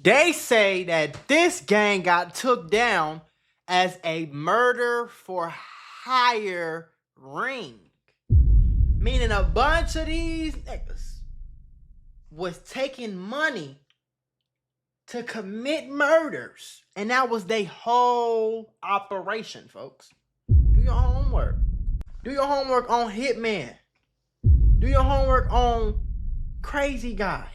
They say that this gang got took down as a murder for hire ring. Meaning a bunch of these niggas was taking money to commit murders. And that was their whole operation, folks. Do your homework. Do your homework on Hitman. Do your homework on Crazy Guys.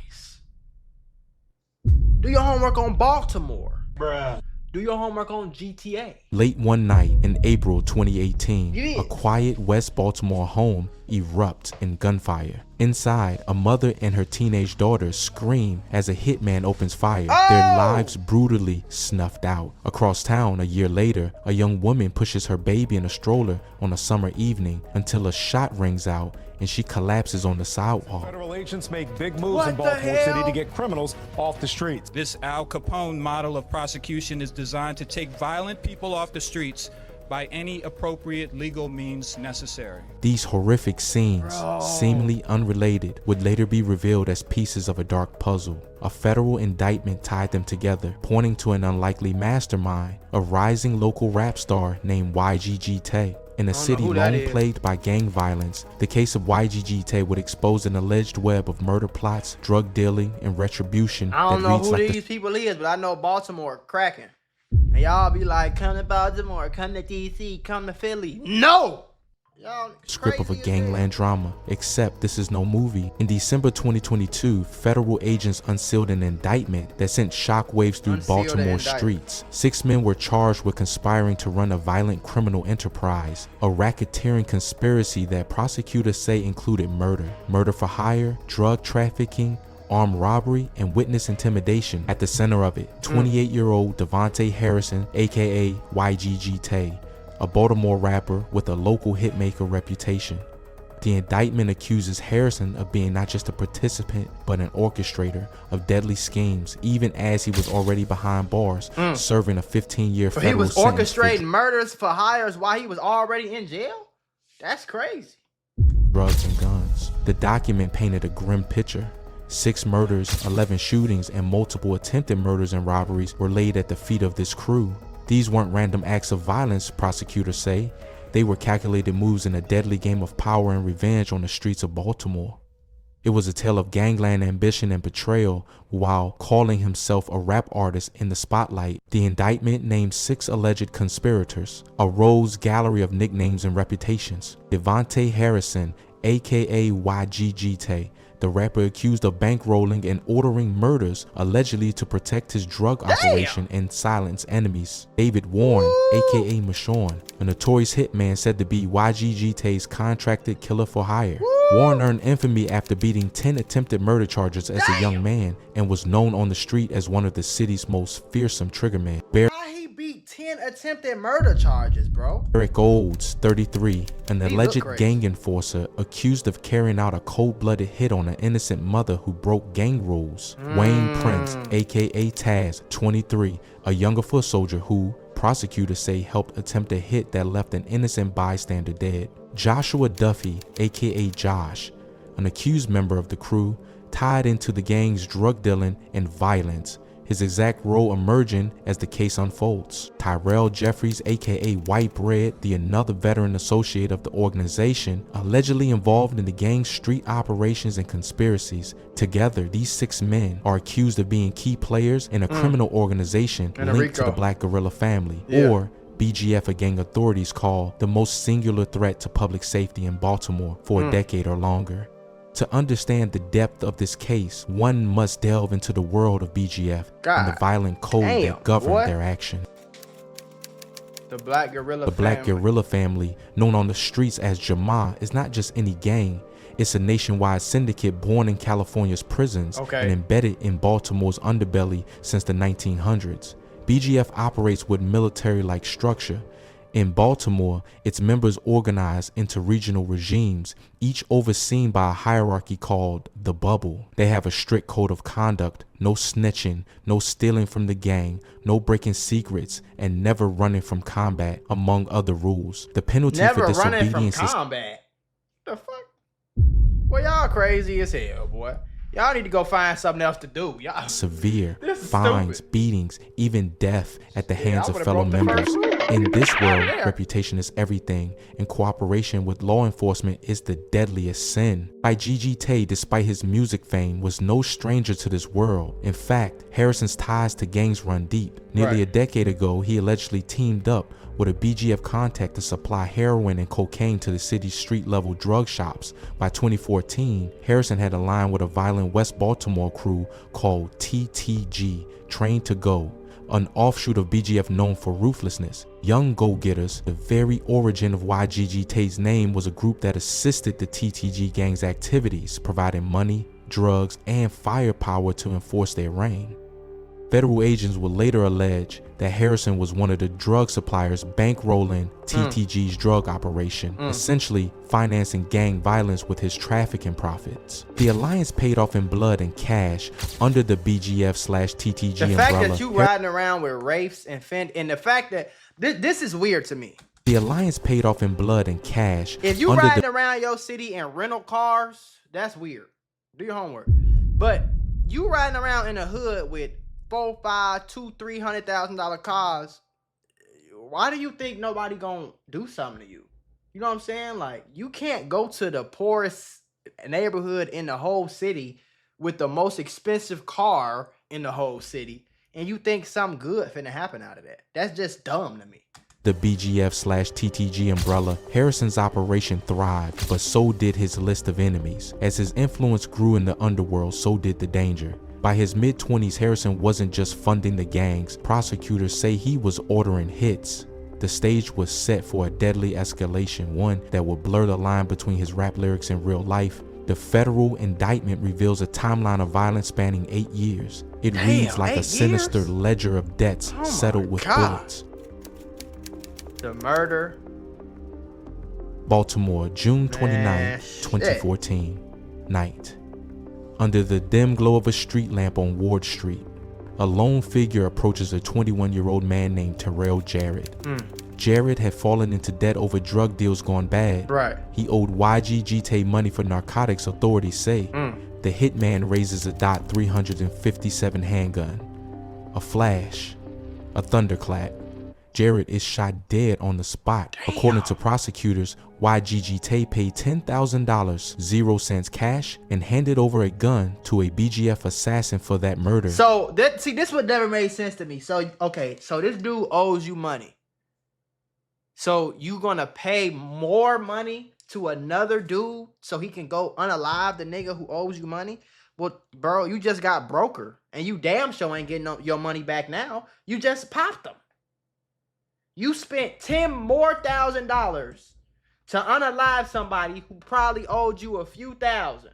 Do your homework on Baltimore. Bruh. Do your homework on GTA. Late one night in April 2018, a quiet West Baltimore home erupts in gunfire. Inside, a mother and her teenage daughter scream as a hitman opens fire, their lives brutally snuffed out. Across town, a year later, a young woman pushes her baby in a stroller on a summer evening until a shot rings out and she collapses on the sidewalk. Federal agents make big moves in Baltimore City to get criminals off the streets. This Al Capone model of prosecution is designed to take violent people off the streets by any appropriate legal means necessary. These horrific scenes, seemingly unrelated, would later be revealed as pieces of a dark puzzle. A federal indictment tied them together, pointing to an unlikely mastermind, a rising local rap star named YGG Tay. In a city long plagued by gang violence, the case of YGG Tay would expose an alleged web of murder plots, drug dealing, and retribution. I don't know who these people is, but I know Baltimore cracking. And y'all be like, come to Baltimore, come to DC, come to Philly. No! Y'all script of a gangland drama, except this is no movie. In December 2022, federal agents unsealed an indictment that sent shockwaves through Baltimore streets. 6 men were charged with conspiring to run a violent criminal enterprise, a racketeering conspiracy that prosecutors say included murder, murder for hire, drug trafficking, armed robbery, and witness intimidation. At the center of it, 28-year-old Devontae Harrison, aka YGG Tay, a Baltimore rapper with a local hitmaker reputation. The indictment accuses Harrison of being not just a participant, but an orchestrator of deadly schemes, even as he was already behind bars, serving a 15-year federal sentence. He was orchestrating murders for hires while he was already in jail? That's crazy. Drugs and guns. The document painted a grim picture. 6 murders, 11 shootings, and multiple attempted murders and robberies were laid at the feet of this crew. These weren't random acts of violence, prosecutors say. They were calculated moves in a deadly game of power and revenge on the streets of Baltimore. It was a tale of gangland ambition and betrayal while calling himself a rap artist in the spotlight. The indictment named 6 alleged conspirators, a rose gallery of nicknames and reputations. Devontae Harrison, aka YGG Tay, the rapper accused of bankrolling and ordering murders allegedly to protect his drug operation and silence enemies. David Warren, aka Michonne, a notorious hitman said to be YGG Tay's contracted killer for hire. Warren earned infamy after beating 10 attempted murder charges as a young man and was known on the street as one of the city's most fearsome triggermen. How he beat 10 attempted murder charges, bro? Eric Olds, 33, an alleged gang enforcer accused of carrying out a cold-blooded hit on an innocent mother who broke gang rules. Wayne Prince, aka Taz, 23, a younger foot soldier who, prosecutors say, helped attempt a hit that left an innocent bystander dead. Joshua Duffy, aka Josh, an accused member of the crew, tied into the gang's drug dealing and violence, his exact role emerging as the case unfolds. Tyrell Jeffries, aka White Bread, the another veteran associate of the organization, allegedly involved in the gang's street operations and conspiracies. Together, these 6 men are accused of being key players in a criminal organization linked to the Black Guerrilla family, or BGF, a gang authorities call the most singular threat to public safety in Baltimore for a decade or longer. To understand the depth of this case, one must delve into the world of BGF and the violent code that governed their action. The Black Guerrilla Guerrilla family, known on the streets as Jama, is not just any gang. It's a nationwide syndicate born in California's prisons and embedded in Baltimore's underbelly since the 1900s. BGF operates with military-like structure. In Baltimore, its members organize into regional regimes, each overseen by a hierarchy called the Bubble. They have a strict code of conduct: no snitching, no stealing from the gang, no breaking secrets, and never running from combat, among other rules. The penalty for disobedience is combat. The fuck? Well, y'all crazy as hell, boy. Y'all need to go find something else to do. Y'all severe This is fines, stupid. beatings, even death at the hands I of would've fellow broke the members. first rule. In this world, there. reputation is everything, and cooperation with law enforcement is the deadliest sin. YGG Tay, despite his music fame, was no stranger to this world. In fact, Harrison's ties to gangs run deep. Nearly a decade ago, he allegedly teamed up with a BGF contact to supply heroin and cocaine to the city's street-level drug shops. By 2014, Harrison had aligned with a violent West Baltimore crew called TTG, Trained to Go, an offshoot of BGF known for ruthlessness. Young Go-Getters, the very origin of YGG Tay's name, was a group that assisted the TTG gang's activities, providing money, drugs, and firepower to enforce their reign. Federal agents would later allege that Harrison was one of the drug suppliers bankrolling TTG's drug operation, essentially financing gang violence with his trafficking profits. The alliance paid off in blood and cash under the BGF/TTG The umbrella. fact that you riding around with Wraiths and Fend, and the fact that this is weird to me. The alliance paid off in blood and cash. If you under riding the around your city in rental cars, that's weird. Do your homework. But you riding around in the hood with $400,000, $500,000, $200,000, $300,000 cars, why do you think nobody gonna do something to you? You know what I'm saying? Like, you can't go to the poorest neighborhood in the whole city with the most expensive car in the whole city and you think something good finna happen out of that. That's just dumb to me. The BGF/TTG umbrella, Harrison's operation thrived, but so did his list of enemies. As his influence grew in the underworld, so did the danger. By his mid-20s, Harrison wasn't just funding the gangs. Prosecutors say he was ordering hits. The stage was set for a deadly escalation, one that would blur the line between his rap lyrics and real life. The federal indictment reveals a timeline of violence spanning 8 years. It reads like a sinister ledger of debts settled with bullets. The murder. Baltimore, June 29, 2014. Night. Under the dim glow of a street lamp on Ward Street, a lone figure approaches a 21-year-old man named Terrell Jarrett. Jarrett had fallen into debt over drug deals gone bad. Right. He owed YGG Tay money for narcotics, authorities say. The hitman raises a .357 handgun. A flash. A thunderclap. Jarrett is shot dead on the spot. Damn. According to prosecutors, YGG Tay paid $10,000, 0 cents cash, and handed over a gun to a BGF assassin for that murder. So, this would never made sense to me. So, okay, so this dude owes you money. So, you gonna pay more money to another dude so he can go unalive the nigga who owes you money? Well, bro, you just got broker, and you damn sure ain't getting your money back now. You just popped them. You spent $10,000 more to unalive somebody who probably owed you a few thousand.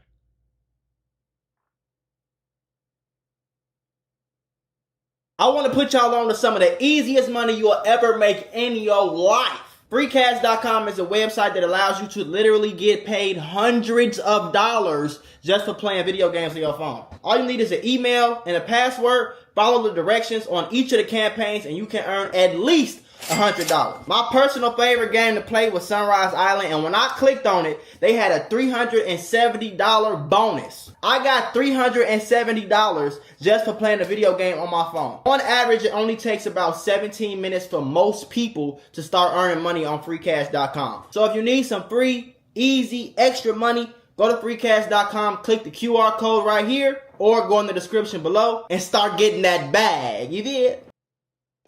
I want to put y'all on to some of the easiest money you'll ever make in your life. Freecash.com is a website that allows you to literally get paid hundreds of dollars just for playing video games on your phone. All you need is an email and a password. Follow the directions on each of the campaigns and you can earn at least $100. My personal favorite game to play was Sunrise Island, and when I clicked on it, they had a $370 bonus. I got $370 just for playing the video game on my phone. On average, it only takes about 17 minutes for most people to start earning money on freecash.com. So if you need some free, easy, extra money, go to freecash.com, click the QR code right here, or go in the description below and start getting that bag. You did?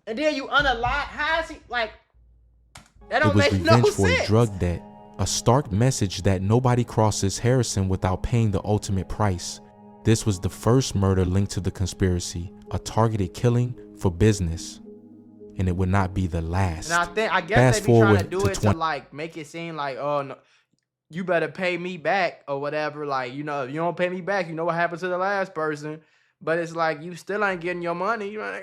And then you unalive. How is he like? That don't make no sense. It was revenge for a drug debt. A stark message that nobody crosses Harrison without paying the ultimate price. This was the first murder linked to the conspiracy, a targeted killing for business, and it would not be the last. And I guess they be trying to do it to like make it seem like, oh no, you better pay me back or whatever. Like, you know, if you don't pay me back, you know what happened to the last person. But it's like you still ain't getting your money. You know?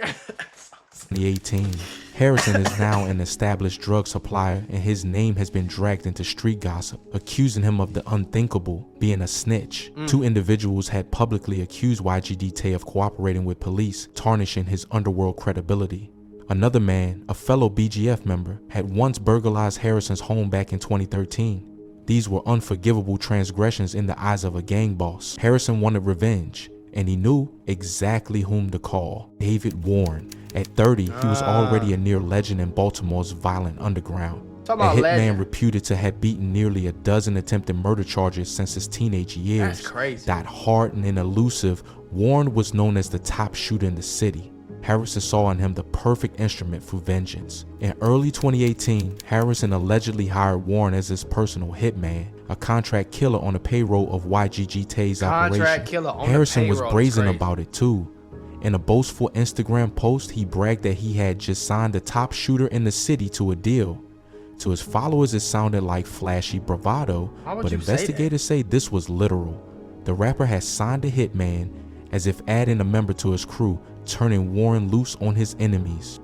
2018. Harrison is now an established drug supplier, and his name has been dragged into street gossip, accusing him of the unthinkable, being a snitch. Two individuals had publicly accused YGG Tay of cooperating with police, tarnishing his underworld credibility. Another man, a fellow BGF member, had once burglarized Harrison's home back in 2013. These were unforgivable transgressions in the eyes of a gang boss. Harrison wanted revenge, and he knew exactly whom to call: David Warren. At 30, he was already a near legend in Baltimore's violent underground. A hitman reputed to have beaten nearly a dozen attempted murder charges since his teenage years. That's crazy. That hardened and elusive, Warren was known as the top shooter in the city. Harrison saw in him the perfect instrument for vengeance. In early 2018, Harrison allegedly hired Warren as his personal hitman, a contract killer on the payroll of YGG Tay's operation. Harrison was brazen about it too. In a boastful Instagram post, he bragged that he had just signed the top shooter in the city to a deal. To his followers, it sounded like flashy bravado, but investigators say this was literal. The rapper had signed a hitman, as if adding a member to his crew, turning Warren loose on his enemies.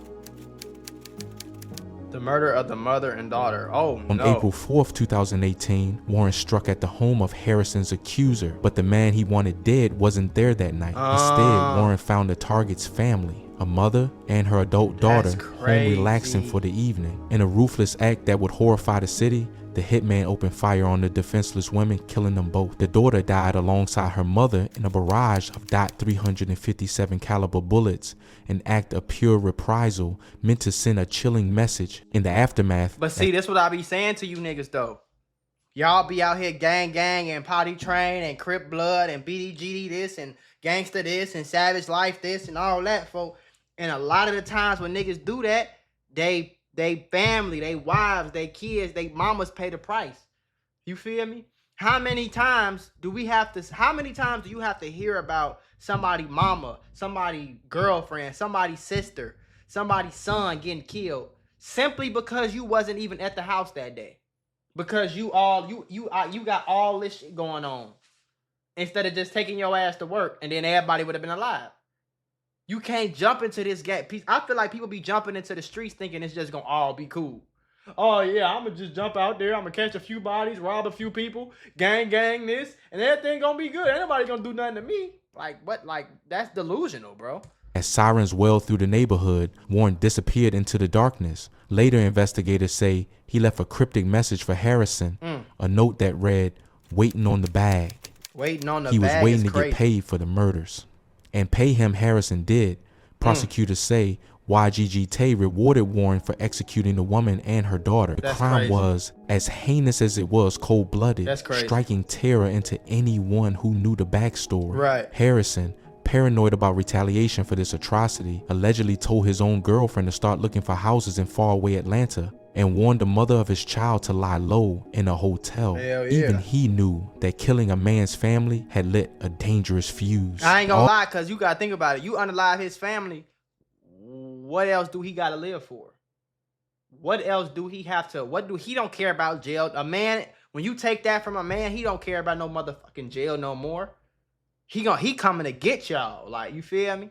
The murder of the mother and daughter. Oh, On April 4th, 2018, Warren struck at the home of Harrison's accuser, but the man he wanted dead wasn't there that night. Instead, Warren found the target's family, a mother and her adult daughter, home relaxing for the evening. In a ruthless act that would horrify the city, the hitman opened fire on the defenseless women, killing them both. The daughter died alongside her mother in a barrage of .357 caliber bullets, an act of pure reprisal meant to send a chilling message. In the aftermath. But see, this what I be saying to you niggas though. Y'all be out here gang and potty train and Crip blood and BDGD this and gangster this and savage life this and all that, folk. And a lot of the times when niggas do that, they family, they wives, they kids, they mamas pay the price. You feel me? How many times do you have to hear about somebody mama, somebody girlfriend, somebody's sister, somebody's son getting killed simply because you wasn't even at the house that day? Because you got all this shit going on. Instead of just taking your ass to work and then everybody would have been alive. You can't jump into this game. I feel like people be jumping into the streets thinking it's just gonna all be cool. Oh yeah, I'm gonna just jump out there. I'm gonna catch a few bodies, rob a few people, gang this, and everything gonna be good. Ain't nobody gonna do nothing to me. Like what? Like that's delusional, bro. As sirens wailed through the neighborhood, Warren disappeared into the darkness. Later, investigators say he left a cryptic message for Harrison, a note that read, "Waiting on the bag." Waiting on the bag. He was waiting to get paid for the murders. And pay him Harrison did. Prosecutors say YGG Tay rewarded Warren for executing the woman and her daughter. The crime was as heinous as it was cold-blooded, striking terror into anyone who knew the backstory. Harrison, paranoid about retaliation for this atrocity, allegedly told his own girlfriend to start looking for houses in faraway Atlanta and warned the mother of his child to lie low in a hotel. Even he knew that killing a man's family had lit a dangerous fuse. I ain't gonna lie, cause you gotta think about it. You unalive his family, what else do he gotta live for? What else do he have to, he don't care about jail. A man, when you take that from a man, he don't care about no motherfucking jail no more. He coming to get y'all, like, you feel me?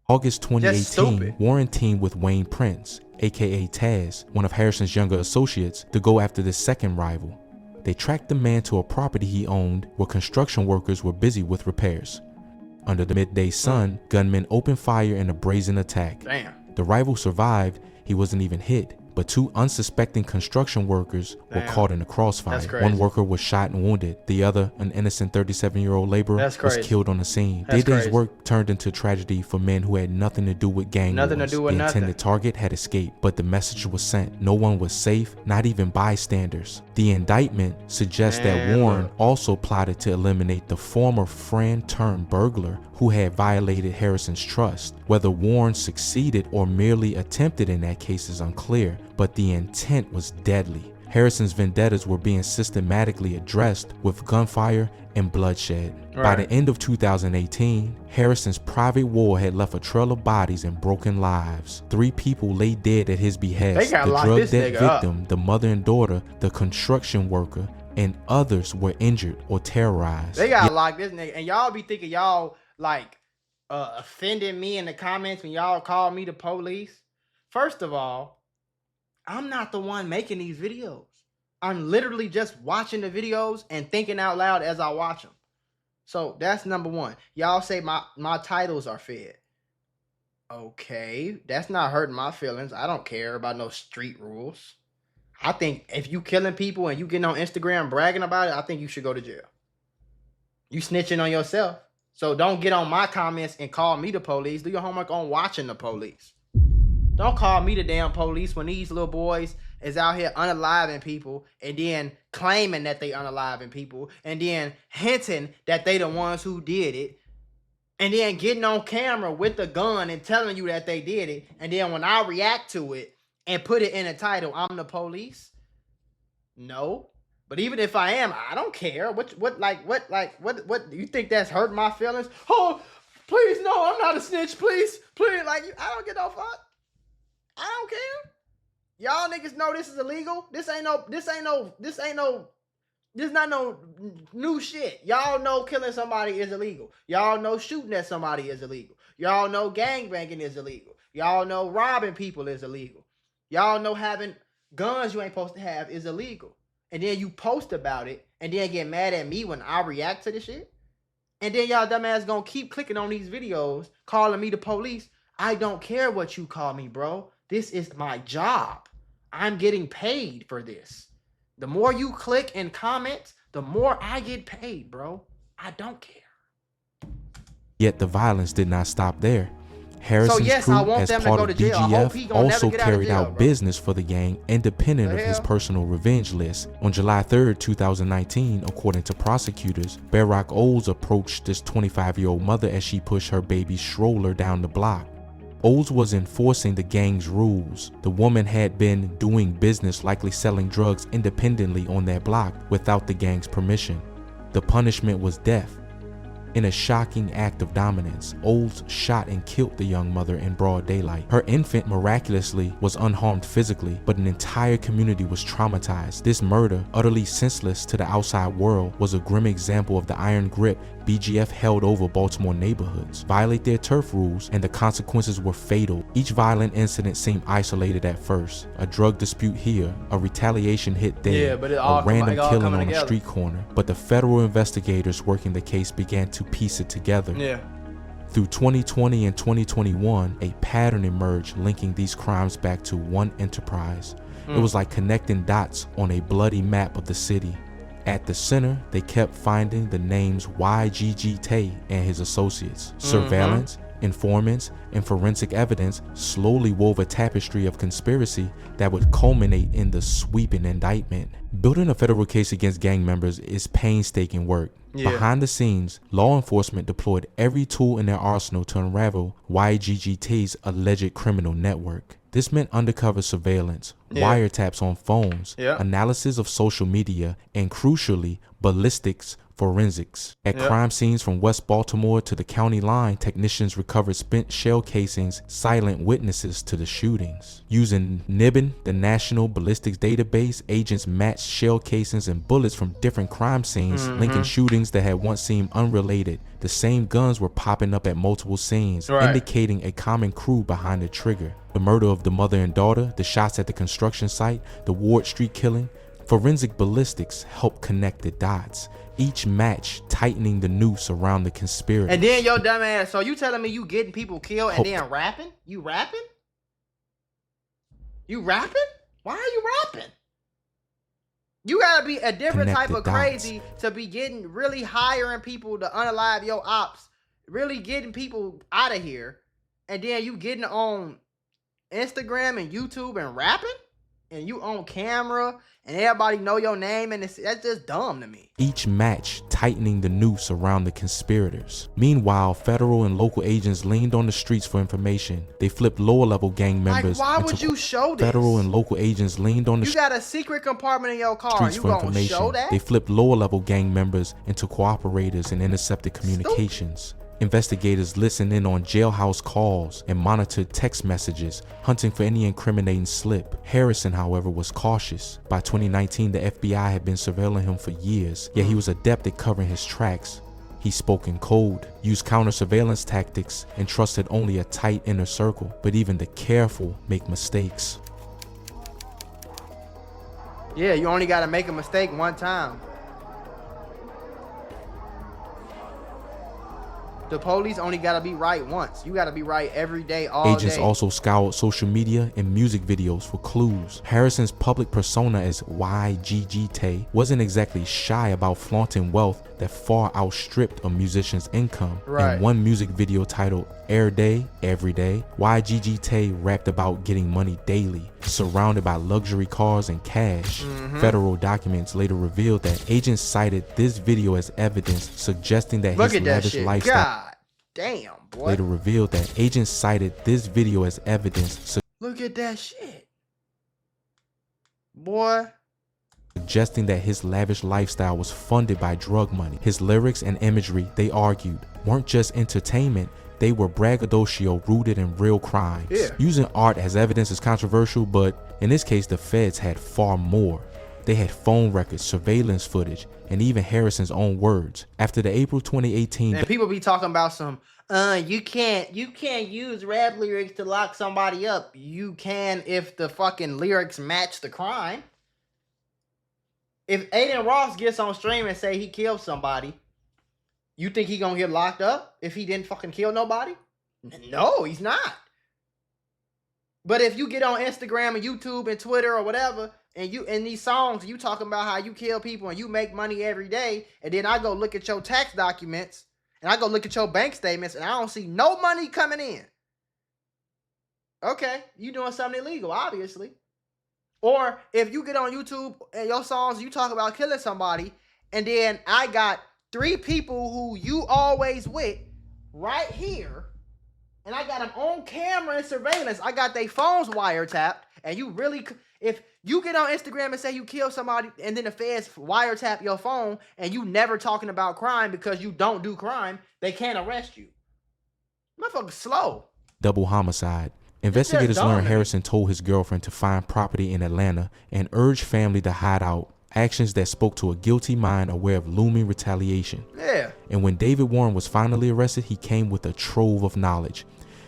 August 2018, Warren teamed with Wayne Prince, aka Taz, one of Harrison's younger associates, to go after the second rival. They tracked the man to a property he owned where construction workers were busy with repairs. Under the midday sun, gunmen opened fire in a brazen attack. The rival survived. He wasn't even hit, but two unsuspecting construction workers were caught in the crossfire. One worker was shot and wounded. The other, an innocent 37-year-old laborer, was killed on the scene. Their day's work turned into tragedy for men who had nothing to do with gang wars. The intended target had escaped, but the message was sent. No one was safe, not even bystanders. The indictment suggests that Warren also plotted to eliminate the former friend turned burglar who had violated Harrison's trust. Whether Warren succeeded or merely attempted in that case is unclear, but the intent was deadly. Harrison's vendettas were being systematically addressed with gunfire and bloodshed. By the end of 2018, Harrison's private war had left a trail of bodies and broken lives. 3 people lay dead at his behest. The drug debt victim, the mother and daughter, the construction worker, and others were injured or terrorized. They gotta lock this nigga. And y'all be thinking y'all like offending me in the comments when y'all call me the police. First of all, I'm not the one making these videos. I'm literally just watching the videos and thinking out loud as I watch them. So that's number one. Y'all say my titles are fed. Okay, that's not hurting my feelings. I don't care about no street rules. I think if you killing people and you getting on Instagram bragging about it, I think you should go to jail. You snitching on yourself. So don't get on my comments and call me the police. Do your homework on watching the police. Don't call me the damn police when these little boys is out here unaliving people and then claiming that they unaliving people and then hinting that they the ones who did it and then getting on camera with the gun and telling you that they did it. And then when I react to it and put it in a title, I'm the police. No. But even if I am, I don't care. What you think that's hurting my feelings? Oh, please, no, I'm not a snitch. Please. Like, I don't get no fuck. I don't care. Y'all niggas know this is illegal. This not no new shit. Y'all know killing somebody is illegal. Y'all know shooting at somebody is illegal. Y'all know gangbanging is illegal. Y'all know robbing people is illegal. Y'all know having guns you ain't supposed to have is illegal. And then you post about it and then get mad at me when I react to the shit. And then y'all dumbass gonna keep clicking on these videos, calling me the police. I don't care what you call me, bro. This is my job. I'm getting paid for this. The more you click and comment, the more I get paid, bro. I don't care. Yet the violence did not stop there. Harrison's yes, crew, I want as them to part go of to jail. I hope he BGF, gonna never also get out of carried jail, out bro. business for the gang independent of his personal revenge list. On July 3rd, 2019, according to prosecutors, Barack Oles approached this 25-year-old mother as she pushed her baby stroller down the block. Oles was enforcing the gang's rules. The woman had been doing business, likely selling drugs independently on that block without the gang's permission. The punishment was death. In a shocking act of dominance, Oles shot and killed the young mother in broad daylight. Her infant miraculously was unharmed physically, but an entire community was traumatized. This murder, utterly senseless to the outside world, was a grim example of the iron grip BGF held over Baltimore neighborhoods. Violate their turf rules, and the consequences were fatal. Each violent incident seemed isolated at first. A drug dispute here, a retaliation hit there, a random killing on a street corner. But the federal investigators working the case began to piece it together. Through 2020 and 2021, a pattern emerged linking these crimes back to one enterprise. It was like connecting dots on a bloody map of the city. At the center, they kept finding the names YGG Tay and his associates. Surveillance, informants, and forensic evidence slowly wove a tapestry of conspiracy that would culminate in the sweeping indictment. Building a federal case against gang members is painstaking work. Behind the scenes, law enforcement deployed every tool in their arsenal to unravel YGG Tay's alleged criminal network. This meant undercover surveillance, wiretaps on phones, analysis of social media, and crucially, ballistics forensics. At crime scenes from West Baltimore to the county line, technicians recovered spent shell casings, silent witnesses to the shootings. Using NIBN, the National Ballistics Database, agents matched shell casings and bullets from different crime scenes, linking shootings that had once seemed unrelated. The same guns were popping up at multiple scenes, indicating a common crew behind the trigger. The murder of the mother and daughter, the shots at the construction site, the Ward Street killing. Forensic ballistics helped connect the dots, each match tightening the noose around the conspiracy. And then, yo, dumb ass, so you telling me you getting people killed and then rapping? You rapping? You rapping? Why are you rapping? You gotta be a different type of crazy to be getting really hiring people to unalive your ops, really getting people out of here, and then you getting on Instagram and YouTube and rapping, and you on camera and everybody know your name, and that's just dumb to me. Each match tightening the noose around the conspirators. Meanwhile, federal and local agents leaned on the streets for information. They flipped lower-level gang members. Like, why would you show this? Federal and local agents leaned on the You got a secret compartment in your car. streets You for gonna information. show that? They flipped lower-level gang members into cooperators and intercepted communications. Investigators listened in on jailhouse calls and monitored text messages, hunting for any incriminating slip. Harrison, however, was cautious. By 2019, the FBI had been surveilling him for years, yet he was adept at covering his tracks. He spoke in code, used counter-surveillance tactics, and trusted only a tight inner circle. But even the careful make mistakes. Yeah, you only gotta make a mistake one time. The police only gotta be right once. You gotta be right every day, all Agents day. also scoured social media and music videos for clues. Harrison's public persona as YGG Tay wasn't exactly shy about flaunting wealth that far outstripped a musician's income. Right. In one music video titled Air Day, Every Day, YGG Tay rapped about getting money daily, surrounded by luxury cars and cash. Federal documents later revealed that agents cited this video as evidence suggesting that Look his at that lavish shit. lifestyle. God damn, boy. Later revealed that agents cited this video as evidence Look at that shit. Boy. suggesting that his lavish lifestyle was funded by drug money. His lyrics and imagery, they argued, weren't just entertainment, they were braggadocio rooted in real crimes. Yeah. Using art as evidence is controversial, but in this case, the feds had far more. They had phone records, surveillance footage, and even Harrison's own words. After the April 2018... And people be talking about some, you can't use rap lyrics to lock somebody up. You can if the fucking lyrics match the crime. If Aiden Ross gets on stream and say he killed somebody, you think he gonna get locked up if he didn't fucking kill nobody? No, he's not. But if you get on Instagram and YouTube and Twitter or whatever, and you in these songs, you talking about how you kill people and you make money every day, and then I go look at your tax documents and I go look at your bank statements and I don't see no money coming in. Okay, you doing something illegal, obviously. Or if you get on YouTube and your songs, you talk about killing somebody, and then I got 3 people who you always with right here, and I got them on camera and surveillance. I got their phones wiretapped, and you really, if you get on Instagram and say you killed somebody, and then the feds wiretap your phone, and you never talking about crime because you don't do crime, they can't arrest you. Motherfucker slow. double homicide. Investigators learned Harrison told his girlfriend to find property in Atlanta and urged family to hide out, actions that spoke to a guilty mind aware of looming retaliation. Yeah. And when David Warren was finally arrested, he came with a trove of knowledge.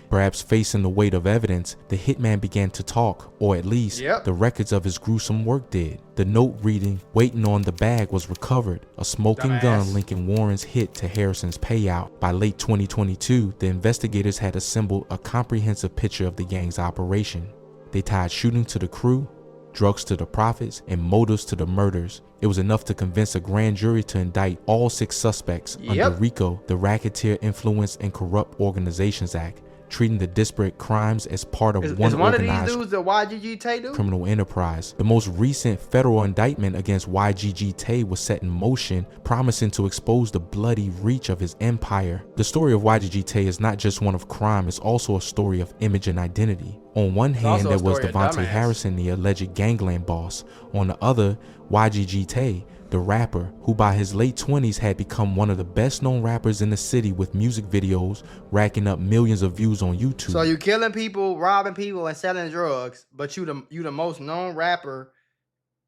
Perhaps facing the weight of evidence, the hitman began to talk, or at least the records of his gruesome work did. The note reading, "Waiting on the bag," was recovered, a smoking gun linking Warren's hit to Harrison's payout. By late 2022, the investigators had assembled a comprehensive picture of the gang's operation. They tied shooting to the crew, drugs to the profits, and motives to the murders. It was enough to convince a grand jury to indict all 6 suspects under RICO, the Racketeer Influence and Corrupt Organizations Act, treating the disparate crimes as part of one organized of these dudes the YGG Tay do? criminal enterprise. The most recent federal indictment against YGG Tay was set in motion, promising to expose the bloody reach of his empire. The story of YGG Tay is not just one of crime, it's also a story of image and identity. On one hand, there was Devontae Harrison, the alleged gangland boss. On the other, YGG Tay, the rapper, who by his late 20s had become one of the best known rappers in the city with music videos racking up millions of views on YouTube. So you killing people, robbing people, and selling drugs, but you the most known rapper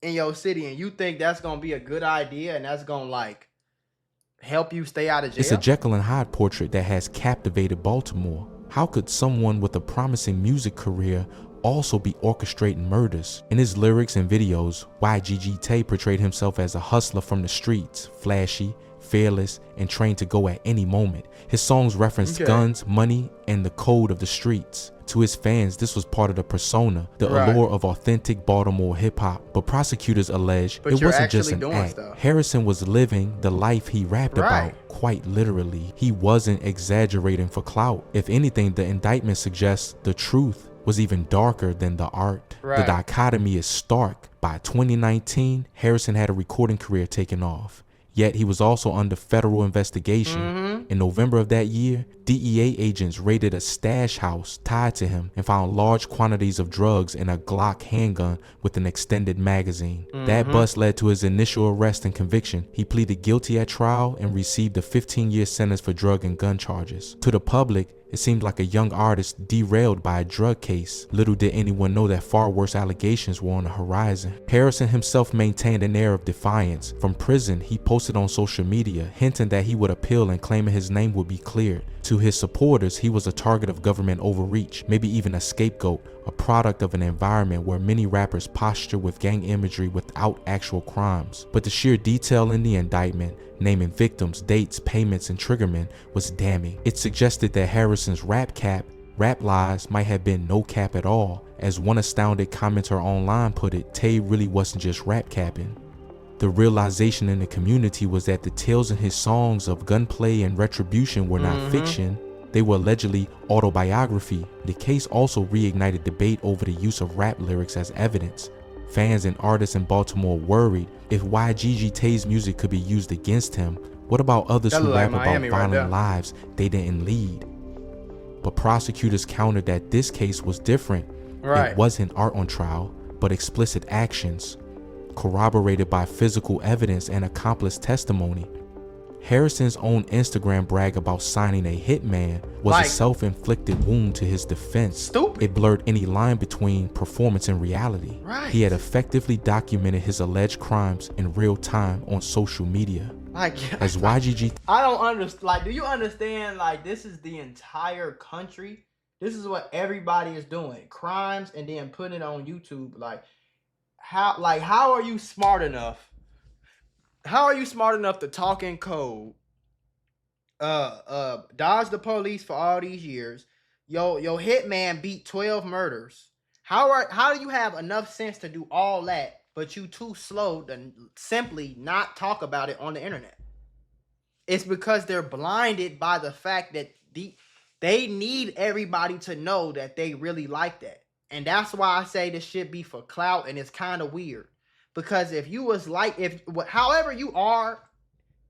in your city, and you think that's gonna be a good idea and that's gonna like help you stay out of jail? It's a Jekyll and Hyde portrait that has captivated Baltimore. How could someone with a promising music career also be orchestrating murders? In his lyrics and videos, YGG Tay portrayed himself as a hustler from the streets, flashy, fearless, and trained to go at any moment. His songs referenced guns, money, and the code of the streets. To his fans, this was part of the persona, the allure of authentic Baltimore hip-hop. But prosecutors allege it wasn't just an act. Harrison was living the life he rapped about, quite literally. He wasn't exaggerating for clout. If anything, the indictment suggests the truth was even darker than the art. The dichotomy is stark. By 2019, Harrison had a recording career taking off. Yet he was also under federal investigation. In November of that year, DEA agents raided a stash house tied to him and found large quantities of drugs and a Glock handgun with an extended magazine. That bust led to his initial arrest and conviction. He pleaded guilty at trial and received a 15-year sentence for drug and gun charges. To the public, it seemed like a young artist derailed by a drug case. Little did anyone know that far worse allegations were on the horizon. Harrison himself maintained an air of defiance. From prison, he posted on social media, hinting that he would appeal and claiming his name would be cleared. To his supporters, he was a target of government overreach, maybe even a scapegoat, a product of an environment where many rappers posture with gang imagery without actual crimes. But the sheer detail in the indictment, naming victims, dates, payments, and triggermen was damning. It suggested that Harrison's rap lies might have been no cap at all. As one astounded commenter online put it, Tay really wasn't just rap capping. The realization in the community was that the tales in his songs of gunplay and retribution were not fiction, they were allegedly autobiography. The case also reignited debate over the use of rap lyrics as evidence. Fans and artists in Baltimore worried if YGG Tay's music could be used against him, what about others who rap about violent lives they didn't lead? But prosecutors countered that this case was different. It wasn't art on trial, but explicit actions, corroborated by physical evidence and accomplice testimony. Harrison's own Instagram brag about signing a hitman was a self-inflicted wound to his defense. It blurred any line between performance and reality. He had effectively documented his alleged crimes in real time on social media. As YGG, I don't understand. Like, do you understand? Like, this is the entire country. This is what everybody is doing: crimes, and then putting it on YouTube. How are you smart enough? How are you smart enough to talk in code? Dodge the police for all these years. Your hitman beat 12 murders. How do you have enough sense to do all that, but you too slow to simply not talk about it on the internet? It's because they're blinded by the fact that they need everybody to know that they really like that. And that's why I say this should be for clout, and it's kind of weird. Because if you was like, however you are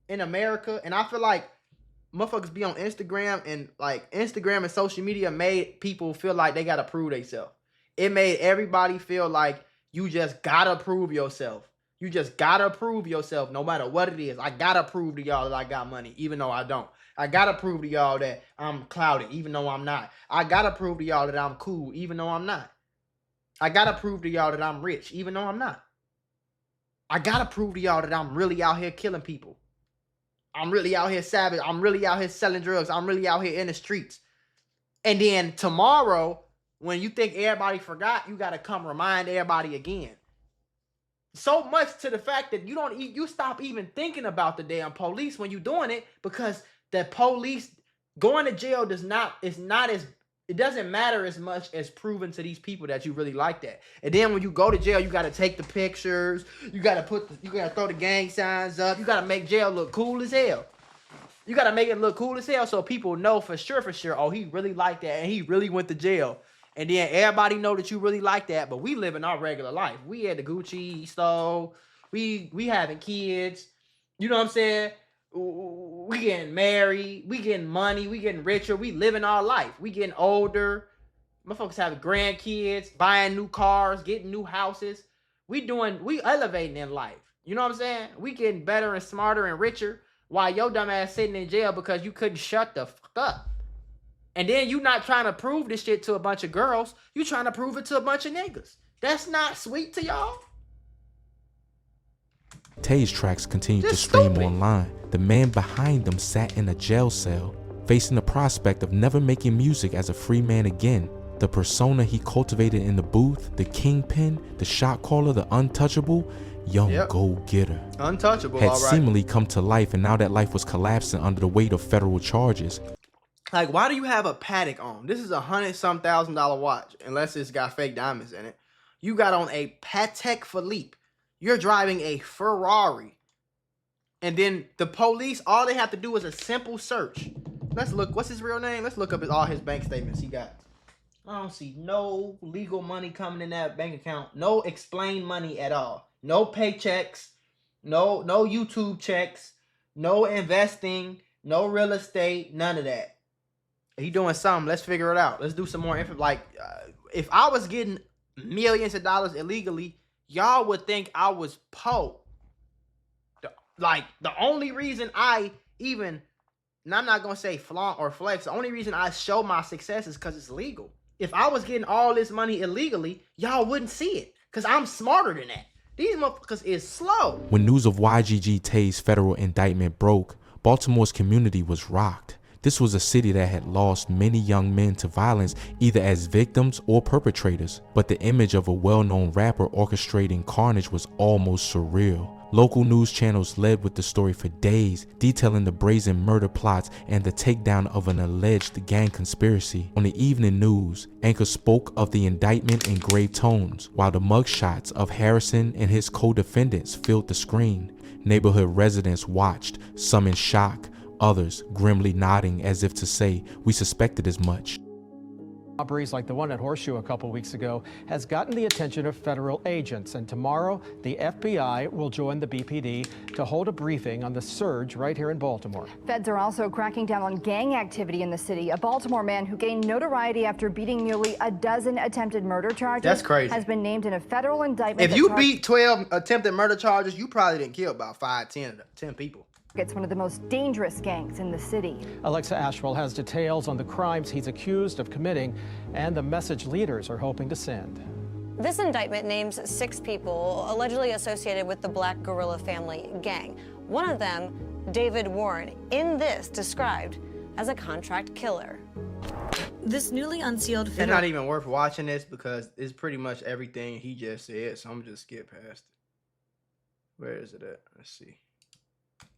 in America, and I feel like motherfuckers be on Instagram, and like Instagram and social media made people feel like they gotta prove themselves. It made everybody feel like you just gotta prove yourself. You just gotta prove yourself no matter what it is. I gotta prove to y'all that I got money, even though I don't. I gotta prove to y'all that I'm clouded, even though I'm not. I gotta prove to y'all that I'm cool, even though I'm not. I gotta prove to y'all that I'm rich, even though I'm not. I gotta prove to y'all that I'm really out here killing people. I'm really out here savage. I'm really out here selling drugs. I'm really out here in the streets. And then tomorrow, when you think everybody forgot, you gotta come remind everybody again. So much to the fact that you stop even thinking about the damn police when you're doing it, because the police going to jail it doesn't matter as much as proving to these people that you really like that. And then when you go to jail, you got to take the pictures. You got to throw the gang signs up. You got to make jail look cool as hell. You got to make it look cool as hell so people know for sure, oh, he really liked that and he really went to jail. And then everybody know that you really like that, but we live in our regular life. We at the Gucci store. We having kids. You know what I'm saying? We getting married, we getting money, we getting richer, we living our life. We getting older. Motherfuckers having grandkids, buying new cars, getting new houses. We elevating in life. You know what I'm saying? We getting better and smarter and richer while your dumb ass sitting in jail because you couldn't shut the fuck up. And then you not trying to prove this shit to a bunch of girls. You trying to prove it to a bunch of niggas. That's not sweet to y'all. Tay's tracks continued to stream online. The man behind them sat in a jail cell, facing the prospect of never making music as a free man again. The persona he cultivated in the booth, the kingpin, the shot caller, the untouchable, young go-getter, untouchable, had seemingly come to life, and now that life was collapsing under the weight of federal charges. Like, why do you have a Patek on? This is $100,000 watch, unless it's got fake diamonds in it. You got on a Patek Philippe. You're driving a Ferrari. And then the police, all they have to do is a simple search. Let's look. What's his real name? Let's look up all his bank statements he got. I don't see no legal money coming in that bank account. No explained money at all. No paychecks. No YouTube checks. No investing. No real estate. None of that. He doing something. Let's figure it out. Let's do some more info. Like, if I was getting millions of dollars illegally, y'all would think I was po. Like, the only reason I even, and I'm not going to say flaunt or flex, the only reason I show my success is because it's legal. If I was getting all this money illegally, y'all wouldn't see it because I'm smarter than that. These motherfuckers is slow. When news of YGG Tay's federal indictment broke, Baltimore's community was rocked. This was a city that had lost many young men to violence, either as victims or perpetrators. But the image of a well-known rapper orchestrating carnage was almost surreal. Local news channels led with the story for days, detailing the brazen murder plots and the takedown of an alleged gang conspiracy. On the evening news, anchors spoke of the indictment in grave tones, while the mugshots of Harrison and his co-defendants filled the screen. Neighborhood residents watched, some in shock, others grimly nodding as if to say, "We suspected as much." Robberies like the one at Horseshoe a couple weeks ago has gotten the attention of federal agents, and tomorrow the FBI will join the BPD to hold a briefing on the surge right here in Baltimore. Feds are also cracking down on gang activity in the city. A Baltimore man who gained notoriety after beating nearly a dozen attempted murder charges. That's crazy. Has been named in a federal indictment. If you beat 12 attempted murder charges, you probably didn't kill about 10 people. It's one of the most dangerous gangs in the city. Alexa Ashwell has details on the crimes he's accused of committing and the message leaders are hoping to send. This indictment names 6 people allegedly associated with the Black Guerrilla Family gang. One of them, David Warren, in this described as a contract killer. This newly unsealed It's not even worth watching this because it's pretty much everything he just said, so I'm just skip past it. Where is it at? Let's see.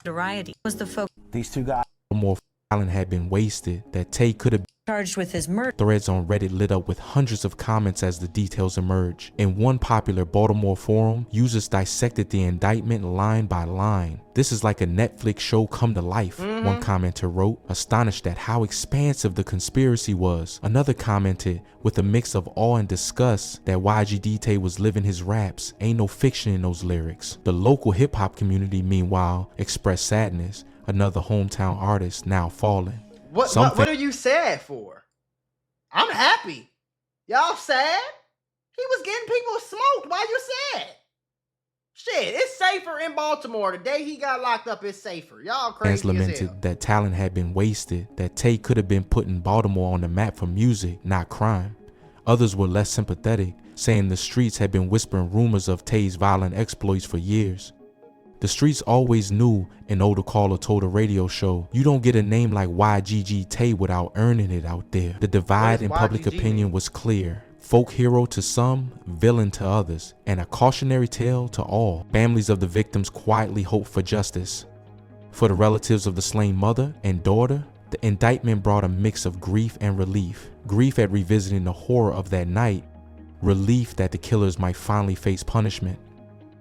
notoriety was the focus. These two guys. More talent had been wasted that Tay could have Charged with his murder. Threads on Reddit lit up with hundreds of comments as the details emerge. In one popular Baltimore forum, users dissected the indictment line by line. "This is like a Netflix show come to life," one commenter wrote, astonished at how expansive the conspiracy was. Another commented, with a mix of awe and disgust, that YGG Tay was living his raps. Ain't no fiction in those lyrics. The local hip-hop community, meanwhile, expressed sadness. Another hometown artist now fallen. What are you sad for? I'm happy. Y'all sad? He was getting people smoked. Why you sad? Shit, it's safer in Baltimore. The day he got locked up, it's safer. Y'all crazy Fans as hell. lamented that talent had been wasted, that Tay could have been putting Baltimore on the map for music, not crime. Others were less sympathetic, saying the streets had been whispering rumors of Tay's violent exploits for years. The streets always knew, an older caller told a radio show, "You don't get a name like YGG Tay without earning it out there." The divide in public YGG opinion was clear. Folk hero to some, villain to others, and a cautionary tale to all. Families of the victims quietly hoped for justice. For the relatives of the slain mother and daughter, the indictment brought a mix of grief and relief. Grief at revisiting the horror of that night, relief that the killers might finally face punishment.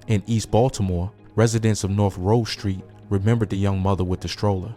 In East Baltimore, residents of North Rose Street remembered the young mother with the stroller.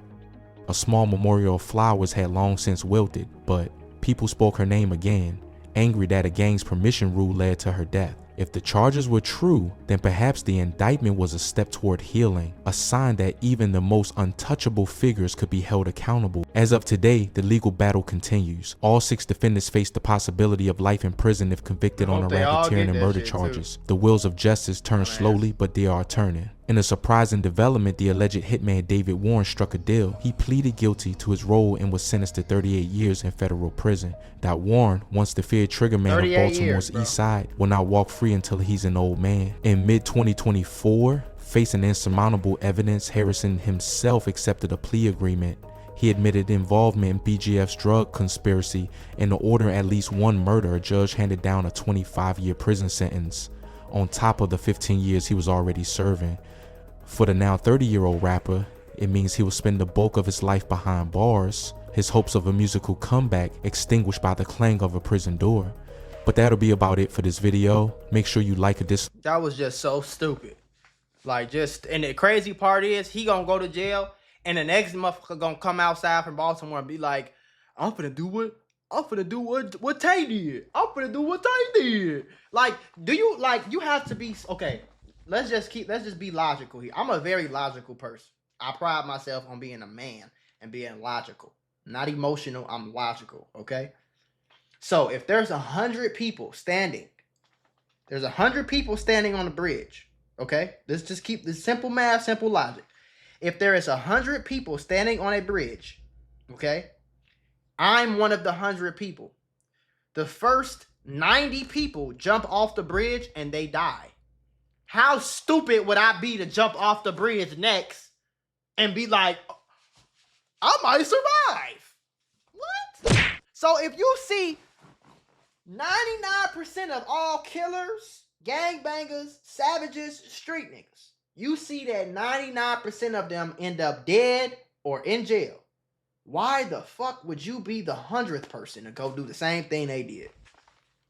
A small memorial of flowers had long since wilted, but people spoke her name again, angry that a gang's permission rule led to her death. If the charges were true, then perhaps the indictment was a step toward healing, a sign that even the most untouchable figures could be held accountable. As of today, the legal battle continues. All 6 defendants face the possibility of life in prison if convicted on a racketeering and murder charges. The wheels of justice turn slowly, but they are turning. In a surprising development, the alleged hitman David Warren struck a deal. He pleaded guilty to his role and was sentenced to 38 years in federal prison. That Warren, once the feared triggerman of Baltimore's East Side, will not walk free until he's an old man. In mid-2024, facing insurmountable evidence, Harrison himself accepted a plea agreement. He admitted involvement in BGF's drug conspiracy and to order at least one murder. A judge handed down a 25-year prison sentence on top of the 15 years he was already serving. For the now 30-year-old rapper, it means he will spend the bulk of his life behind bars, his hopes of a musical comeback extinguished by the clang of a prison door. But that'll be about it for this video. Make sure you like this. That was just so stupid. Like, and the crazy part is, he gonna go to jail, and the next motherfucker gonna come outside from Baltimore and be like, I'm finna do what Tay did. I'm finna do what Tay did. Like, you have to be, okay, let's just be logical here. I'm a very logical person. I pride myself on being a man and being logical. Not emotional, I'm logical, okay? So if there's 100 people standing, there's 100 people standing on the bridge, okay? Let's just keep this simple math, simple logic. If there is 100 people standing on a bridge, okay? I'm one of the 100 people. The first 90 people jump off the bridge and they die. How stupid would I be to jump off the bridge next and be like, I might survive? What? So if you see 99% of all killers, gangbangers, savages, street niggas, you see that 99% of them end up dead or in jail. Why the fuck would you be the 100th person to go do the same thing they did?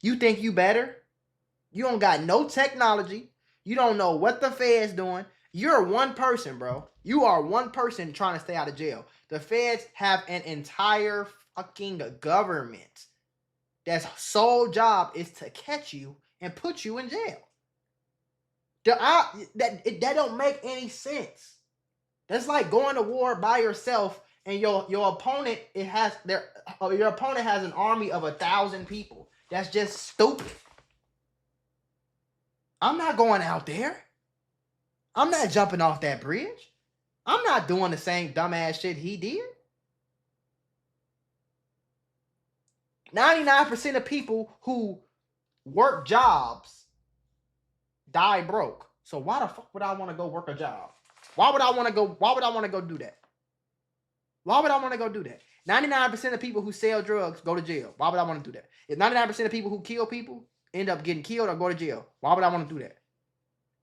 You think you better? You don't got no technology. You don't know what the Fed's doing. You're one person, bro. You are one person trying to stay out of jail. The Feds have an entire fucking government that's sole job is to catch you and put you in jail. That don't make any sense. That's like going to war by yourself and your opponent your opponent has an army of 1,000 people. That's just stupid. I'm not going out there. I'm not jumping off that bridge. I'm not doing the same dumbass shit he did. 99% of people who work jobs die broke. So why the fuck would I want to go work a job? Why would I want to go do that? Why would I want to go do that? 99% of people who sell drugs go to jail. Why would I want to do that? If 99% of people who kill people end up getting killed or go to jail, why would I want to do that?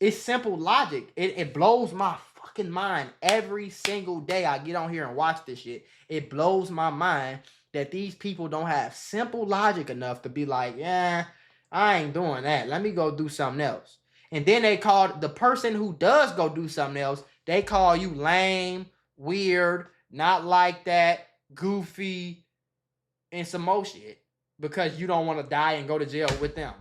It's simple logic. It blows my fucking mind every single day I get on here and watch this shit. It blows my mind that these people don't have simple logic enough to be like, yeah, I ain't doing that. Let me go do something else. And then they call the person who does go do something else, they call you lame, weird, not like that, goofy, and some more shit because you don't want to die and go to jail with them.